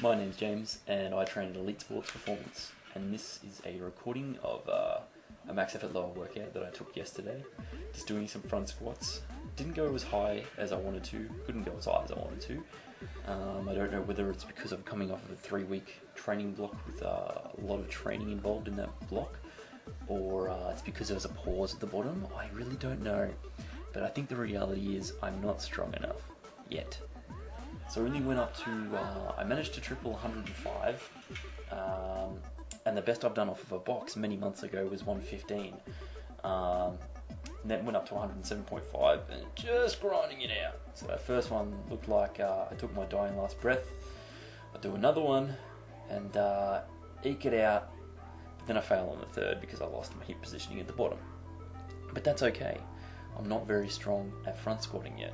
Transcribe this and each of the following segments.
My name's James and I train at Elite Sports Performance, and this is a recording of a max effort lower workout that I took yesterday. Just doing some front squats. Didn't go as high as I wanted to, couldn't go as high as I wanted to. I don't know whether it's because I'm coming off of a 3-week training block with a lot of training involved in that block, or it's because there was a pause at the bottom. I really don't know, but I think the reality is I'm not strong enough yet. So I really went up to, I managed to triple 105, and the best I've done off of a box many months ago was 115. Then went up to 107.5 and just grinding it out. So that first one looked like I took my dying last breath. I'll do another one and eke it out, but then I fail on the third because I lost my hip positioning at the bottom. But that's okay. I'm not very strong at front squatting yet.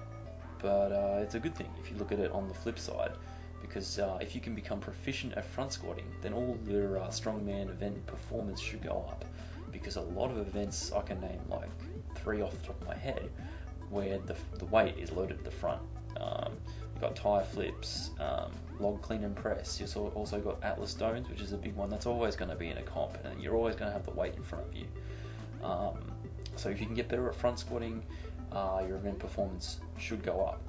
But it's a good thing if you look at it on the flip side, because if you can become proficient at front squatting, then all your strongman event performance should go up. Because a lot of events, I can name like 3 off the top of my head, where the weight is loaded at the front. You've got tire flips, log clean and press. You've also got Atlas stones, which is a big one. That's always going to be in a comp, and you're always going to have the weight in front of you. So if you can get better at front squatting, your event performance should go up.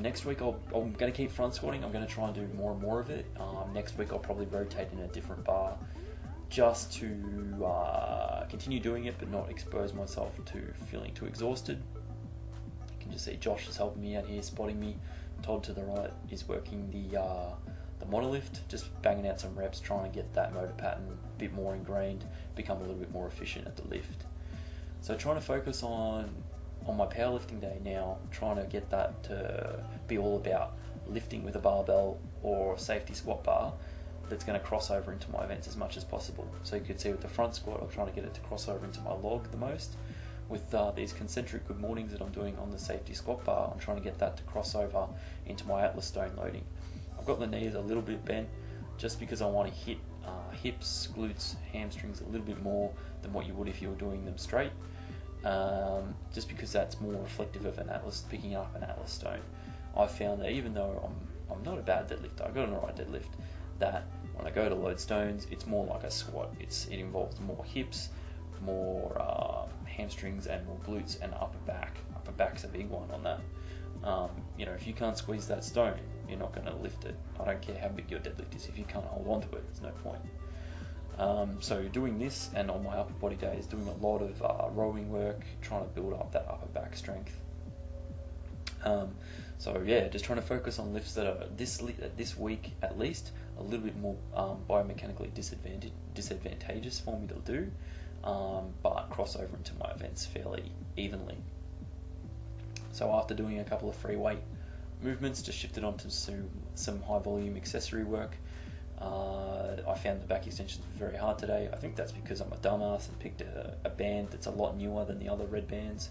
Next week I'm going to keep front squatting. I'm going to try and do more and more of it. Next week I'll probably rotate in a different bar just to continue doing it but not expose myself to feeling too exhausted. You can just see Josh is helping me out here, spotting me. Todd to the right is working the monolift, just banging out some reps, trying to get that motor pattern a bit more ingrained, become a little bit more efficient at the lift. So trying to focus on my powerlifting day now, trying to get that to be all about lifting with a barbell or a safety squat bar that's going to cross over into my events as much as possible. So you could see with the front squat, I'm trying to get it to cross over into my log the most. With these concentric good mornings that I'm doing on the safety squat bar, I'm trying to get that to cross over into my Atlas stone loading. I've got the knees a little bit bent just because I want to hit hips, glutes, hamstrings a little bit more than what you would if you were doing them straight. Just because that's more reflective of an Atlas, picking up an Atlas stone. I've found that even though I'm not a bad deadlifter, I've got an alright deadlift, that when I go to load stones, it's more like a squat. It involves more hips, more hamstrings, and more glutes and upper back. Upper back's a big one on that. If you can't squeeze that stone, you're not going to lift it. I don't care how big your deadlift is. If you can't hold on to it, there's no point. So doing this, and on my upper body days, doing a lot of rowing work, trying to build up that upper back strength. Just trying to focus on lifts that are this week at least a little bit more biomechanically disadvantageous for me to do, but cross over into my events fairly evenly. So after doing a couple of free weight movements, just shifted onto some high volume accessory work. I found the back extensions were very hard today. I think that's because I'm a dumbass and picked a band that's a lot newer than the other red bands.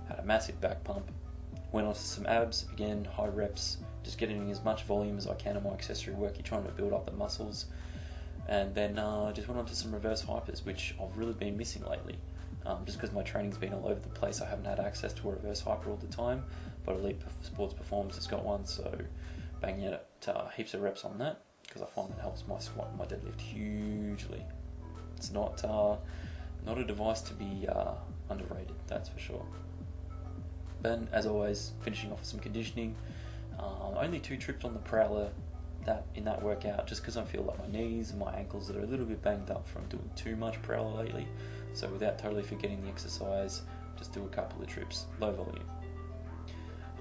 Had a massive back pump. Went on to some abs, again, high reps, just getting as much volume as I can on my accessory work. You're trying to build up the muscles. And then just went on to some reverse hypers, which I've really been missing lately. Just because my training's been all over the place, I haven't had access to a reverse hyper all the time, but Elite Sports Performance has got one, so banging out heaps of reps on that, because I find that helps my squat and my deadlift hugely. It's not a device to be underrated, that's for sure. Then, as always, finishing off with some conditioning. Only 2 trips on the prowler in that workout, just because I feel like my knees and my ankles are a little bit banged up from doing too much prowler lately. So without totally forgetting the exercise, just do a couple of trips, low volume.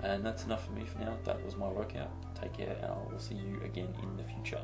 And that's enough for me for now. That was my workout. Take care, and I will see you again in the future.